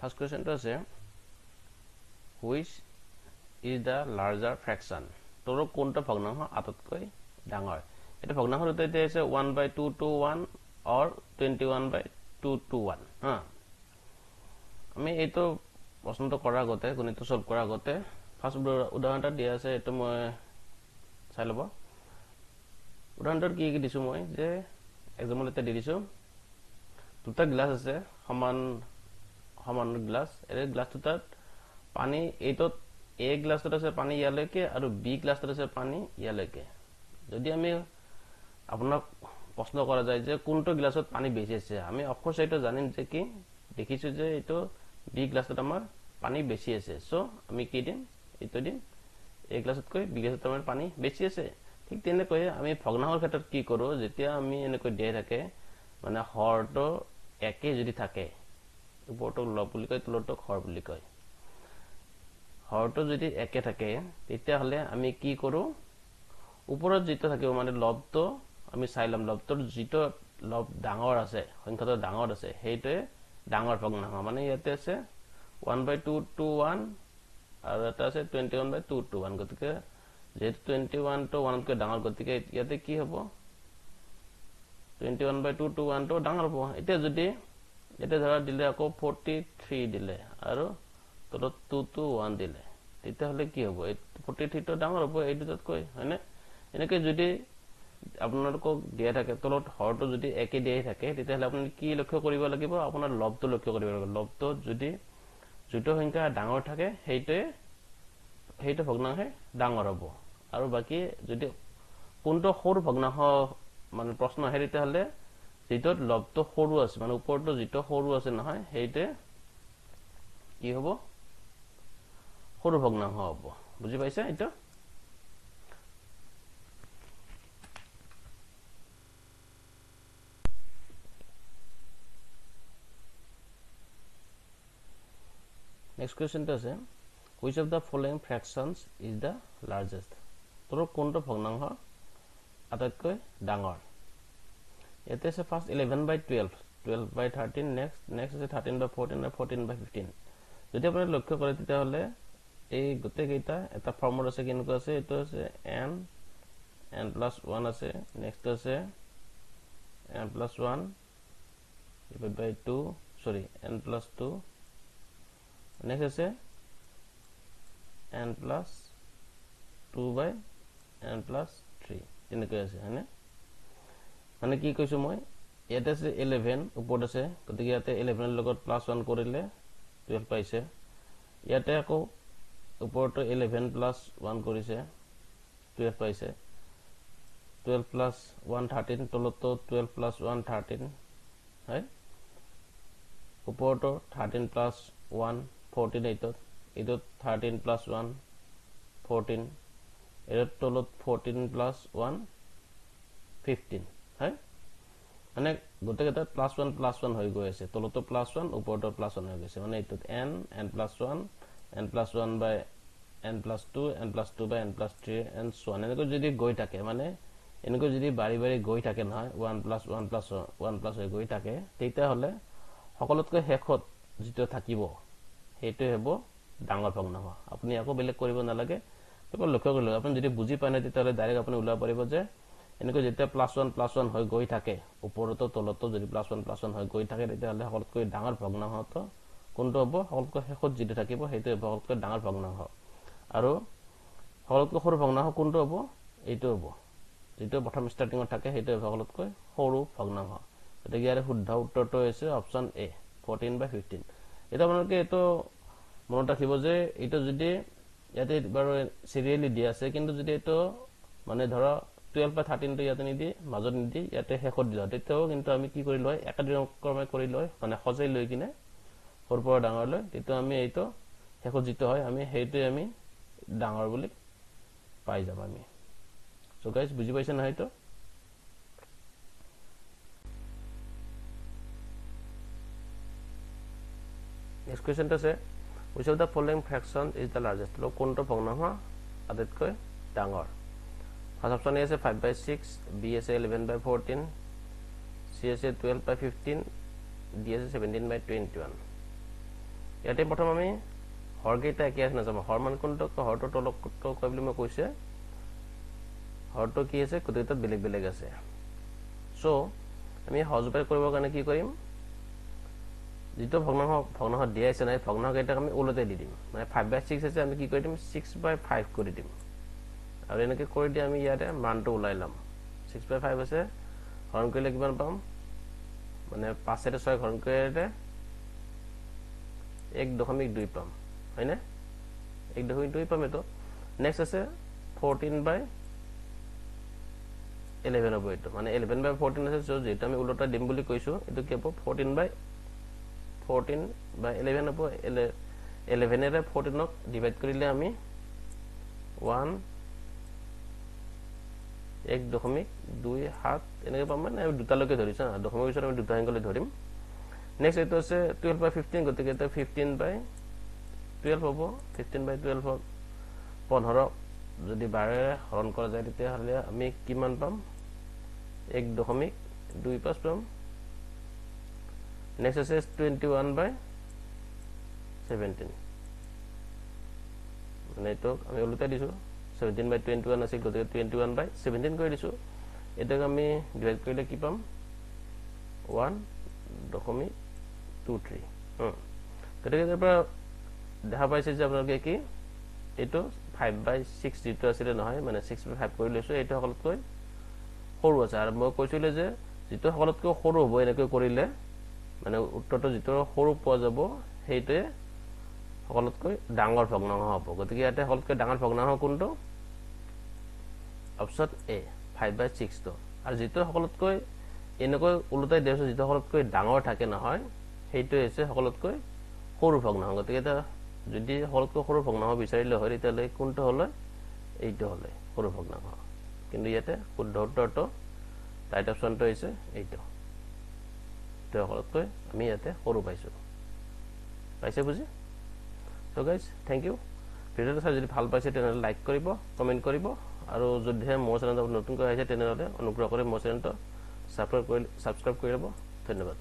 First কোয়েশ্চনটো আছে which is the larger ফ্ৰেকশন তোৰ কোনটো ভগ্নাংশ আটাইতকৈ ডাঙৰ এটা ভগ্নাংশৰ উত্তৰটো আছে 1/2 to 1 or 21/2 to 1 হা আমি এইটো প্ৰশ্নটো কৰাৰ আগতে গণিতটো সলভ কৰাৰ আগতে ফাৰ্স্ট উদাহৰণটা দিয়া আছে এটো মই চাই লব উদাহৰণটোৰ কি কি দিছো মই যে এক্সাম্পল এটা দি দিছো দুটা গ্লাস আছে সমান গ্লাস এই গ্লাসটোত পানী এইটো এ গ্লাসটোত আছে পানী ইয়ালৈকে আৰু বি গ্লাসটোত আছে পানী ইয়ালৈকে যদি আমি আপোনাক প্ৰশ্ন কৰা যায় যে কোনটো গ্লাসত পানী বেছি আছে আমি অফকোৰ্স এইটো জানিম যে কি দেখিছো যে এইটো বি গ্লাসত আমাৰ পানী বেছি আছে সো আমি কি দিম এইটো দিম এ গ্লাসতকৈ বি গ্লাসত আমাৰ পানী বেছি আছে ঠিক তেনেকৈ আমি ভগ্নাংশৰ ক্ষেত্ৰত কি কৰো যেতিয়া আমি এনেকৈ দিয়ে থাকে মানে হৰটো একে যদি থাকে ওপৰটো লব বুলি কয় তলটো হৰ বুলি কয় হৰটো যদি একে থাকে তেতিয়া হলে আমি কি কৰো ওপৰত যেটো থাকিব মানে লবটো আমি চাই লম লবটোৰ যেটো লব ডাঙৰ আছে সংখ্যাটো ডাঙৰ আছে হেইটোৱে ডাঙৰ ভগ্নাংশ মানে ইয়াতে আছে 1/2 to 1 আৰু এটা আছে 21/2 to 1 গতিকে যেটো 21 to 1 কৈ ডাঙৰ গতিকে ইয়াতে কি হ'ব 21/2 to 1 তো ডাঙৰ হ'ব এটা যদি এটা ধৰা দিলে আকৌ 43 দিলে আৰু তলত 2 to 1 দিলে তেতিয়া হলে কি হ'ব 43 তো ডাঙৰ হ'ব এই দুটাত কৈ হয়নে এনেকৈ যদি আপোনালোকক দিয়া থাকে তলত হৰটো যদি একে দিয়াই থাকে তেতিয়া হলে আপুনি কি লক্ষ্য কৰিব লাগিব আপোনাৰ লবটো লক্ষ্য কৰিব লাগিব লবটো যদি যেটো সংখ্যা ডাঙৰ থাকে হেইটো ভগ্নাংশে ডাঙৰ হ'ব আৰু বাকি যদি কোনটো সৰু ভগ্নাংশ মানে প্ৰশ্ন আহে তেতিয়া হলে যেটো লবটো সৰু আছে মানে ওপৰটো যেটো সৰু আছে নহয় হেইতে কি হ'ব সৰু ভগ্নাংশ হ'ব বুজি পাইছা এটা Next question is which of the following fractions is the largest? তোৰ কোনটো ভগ্নাংশ আটাইতকৈ ডাঙৰ এতে আছে ফাৰ্স্ট 11/12 12/13 next আছে 13/14 আৰু 14/15 যদি আপুনি লক্ষ্য কৰে তেতিয়া হলে এই গতে কেইটা এটা ফৰ্মুলা আছে কিনকো আছে এটো আছে n+1 আছে নেক্সট আছে n+1 / 2 সরি n+2 next আছে n+2/n+3 তেনেকৈ আছে হয়নে মানে কি কৈছো মই ইয়াতে আছে 11 ওপৰত আছে গতিকে ইয়াতে 11 ৰ লগত +1 কৰিলে 12 পাইছে ইয়াতে আকৌ ওপৰটো 11 + 1 কৰিছে 12 পাইছে 12 + 1 13 তলতো 12 + 1 13 হয় ওপৰটো 13 + 1 14 এইটো 13 + 1 14 এর তলত 14 + 1 15 হয় মানে গোটেইটা +1 + 1 হৈ গৈ আছে তলতো +1 ওপৰতো +1 হৈ গৈছে মানে এইটো n+1 n+1/n+2 n+2/n+3 and so on এনেকৈ যদি গৈ থাকে মানে এনেকৈ যদি বাৰি বাৰি গৈ থাকে নহয় 1 + 1 + 1 + হৈ গৈ থাকে তেতিয়া হলে সকলোতকৈ শেষত যেটো থাকিব হেইটো হ'ব ডাঙৰ ভগ্নাংশ আপুনি আকৌ বেলেগ কৰিব নালাগে তো লক্ষ্য কৰিলে আপুনি যদি বুজি পায় না তেতিয়া ডাইৰেক্ট আপুনি উলাব পাৰিব যে এনেকৈ যেতিয়া +1 + 1 হৈ গৈ থাকে ওপৰতো তলতো যদি +1 + 1 হৈ গৈ থাকে তেতিয়া হলে সকলোতকৈ ডাঙৰ ভগ্নাংশটো কোনটো হ'ব সকলোতকৈ শেষত যেটো থাকিব হেইটো হ'ব সকলোতকৈ ডাঙৰ ভগ্নাংশ আৰু সকলোতকৈ সৰু ভগ্নাংশ কোনটো হ'ব এইটো হ'ব যেটো প্ৰথম ষ্টাৰ্টিংত থাকে হেইটো হ'ব সকলোতকৈ সৰু ভগ্নাংশ গতিকে ইয়াৰ শুদ্ধ উত্তৰটো হৈছে অপচন এ 14/15 এটা আপোনালোকে এটো মনত ৰাখিব যে এইটো যদি ইয়াতে বাৰু সিৰিয়ালি দিয়া আছে কিন্তু যদি এটো মানে ধৰা 12/13 টো ইয়াতে নিদি মাজত নিদি ইয়াতে শেষত দিলা তেতিয়াও কিন্তু আমি কি কৰি লয় একাদিক্ৰমে কৰি লয় মানে সজাই লৈ কিনে সৰুৰ পৰা ডাঙৰ লৈ তেতিয়া আমি এইটো শেষত যেটো হয় আমি হেইটোই আমি ডাঙৰ বুলি পাই যাব আমি সো গাইস বুজি পাইছে না হয়তো নেক্সট কোৱেশ্চন আছে which of the following fraction is the largest তো কোনটো ভগ্নাংশ আটাইতকৈ ডাঙৰ ফাৰ্স্ট অপচন আছে 5/6 বি আছে 11/14 সি আছে 12/15 ডি আছে 17/21 ইয়াতে প্ৰথম আমি হৰকেইটা একে আছে নাযাব হৰ মান কোনটো হৰটো তলটো কয় বুলি মই কৈছে হৰটো কি আছে গোটেইটা বেলেগ বেলেগ আছে সো আমি সহজ উপায় কৰিবৰ কাৰণে কি কৰিম যেটো ভগ্নাংশ দিয়া আছে নাই ভগ্নাংশ এটা আমি উলটাই দি দিম মানে 5/6 আছে আমি কি কৰি দিম 6/5 কৰি দিম আৰু এনেকৈ কৰি দি আমি ইয়াতে মানটো উলাই লম 6/5 আছে হৰণ কৰিলে কিমান পাম মানে 5 এৰে 6 হৰণ কৰিলে 1.2 পাম হয়নে 1.2 পাম এটো নেক্সট আছে 14/11 হ'ব এটো মানে 11/14 আছে সো যেটা আমি উলটা দিম বুলি কৈছো এটো কি হ'ব 14/11 হ'ব 11 এৰে 14 ক ডিভাইড কৰিলে আমি 1.27 এনেকৈ পাম মানে আমি দুটালৈকে ধৰিছো না দশমিক পিছত আমি দুটা আংকলে ধৰিম নেক্সট এটো আছে 12/15 গতিকে এটা 15/12 হ'ব 15/12 15 যদি 12 এৰে হৰণ কৰা যায় তেতিয়া হলে আমি কিমান পাম 1.25 পাম নেক্সট আছে 21/17 মানে এটো আমি উলটাই দিছো 17/21 আছে গতিকে 21/17 কৰি দিছো এটাক আমি ডিভাইড কৰিলে কি পাম 1.23 গতিকে তাৰ পৰা দেখা পাইছে যে আপোনালোকে কি এটো 5/6 যেটো আছিল নহয় মানে 6/5 কৰি লৈছো এটো সকলতকৈ সৰু আছে আৰু মই কৈছিল যে যেটো সকলতকৈ সৰু হ'ব এনেকৈ কৰিলে মানে উত্তৰটো যেটো সৰু পোৱা যাব হেইতে সকলতকৈ ডাঙৰ ভগ্নাংশ হ'ব গতিকে ইয়াতে সকলতকৈ ডাঙৰ ভগ্নাংশ কোনটো অপচন এ 5/6 তো আৰু যেটো সকলতকৈ এনেকৈ উলটাই দিছো যেটো সকলতকৈ ডাঙৰ থাকে নহয় হেইটো হৈছে সকলতকৈ সৰু ভগ্নাংশ গতিকে এটা যদি সকলতকৈ সৰু ভগ্নাংশ বিচাৰিলে হয় তেতিয়ালে কোনটো হলে এইটো হলে সৰু ভগ্নাংশ কিন্তু ইয়াতে শুদ্ধ উত্তৰটো ৰাইট অপচনটো হৈছে এইটো তো সকলতকৈ আমি ইয়াতে সৰু পাইছে বুজি So guys, thank you. ভিডিওটো চাই যদি ভাল পাইছে তেনে লাইক কৰিব, কমেন্ট কৰিব আৰু যদি মোৰ চেনেলটো নতুনকৈ আহিছে তেনে অনুগ্ৰহ কৰি মোৰ চেনেলটো সাবস্ক্ৰাইব কৰি ল'ব। ধন্যবাদ।